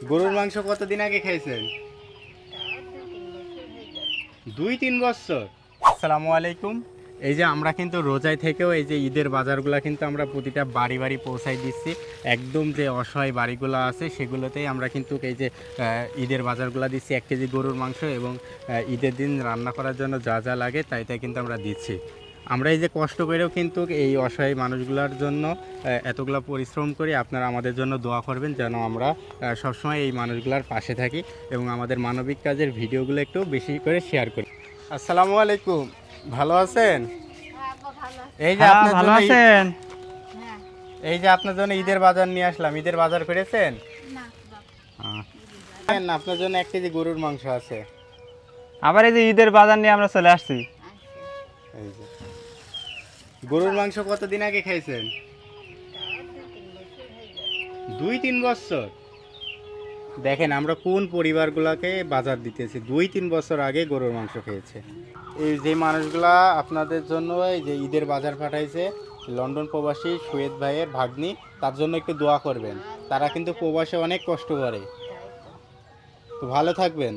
গরুর মাংস কতদিন আগে খাইছেন? 2-3 বছর। আসসালামু আলাইকুম। এই যে আমরা কিন্তু রোজায় থেকেও এই যে ঈদের বাজারগুলো কিন্তু আমরা প্রতিটা বাড়ি বাড়ি পৌঁছাই দিচ্ছি। একদম যে অসহায় বাড়িগুলো আছে সেগুলোতেই আমরা কিন্তু এই যে ঈদের বাজারগুলো দিচ্ছি। 1 কেজি গরুর মাংস এবং ঈদের দিন রান্না করার জন্য যা যা লাগে তাই তাই কিন্তু আমরা দিচ্ছি। আমরা এই যে কষ্ট করেও কিন্তু এই অসহায় মানুষগুলোর জন্য এতগুলো পরিশ্রম করি। আপনারা আমাদের জন্য দোয়া করবেন যেন আমরা সবসময় এই মানুষগুলোর পাশে থাকি এবং আমাদের মানবিক কাজের ভিডিওগুলো একটু বেশি করে শেয়ার করি। আসসালামু আলাইকুম, ভালো আছেন? এই যে আপনার ভালো জন্য আছেন? এই যে আপনার জন্য ঈদের বাজার নিয়ে আসলাম। ঈদের বাজার করেছেন? আপনার জন্য 1 কেজি গরুর মাংস আছে। আবার এই যে ঈদের বাজার নিয়ে আমরা চলে আসছি। এই যে গরুর মাংস কতদিন আগে খাইছেন? 2-3 বছর। দেখেন আমরা কোন পরিবারগুলোকে বাজার দিতেছি, 2-3 বছর আগে গরুর মাংস খেয়েছে। এই যে মানুষগুলা আপনাদের জন্য এই যে ঈদের বাজার পাঠাইছে, লন্ডন প্রবাসী সৈয়দ ভাইয়ের ভাগ্নি, তার জন্য একটু দোয়া করবেন। তারা কিন্তু প্রবাসে অনেক কষ্ট করে। তো ভালো থাকবেন।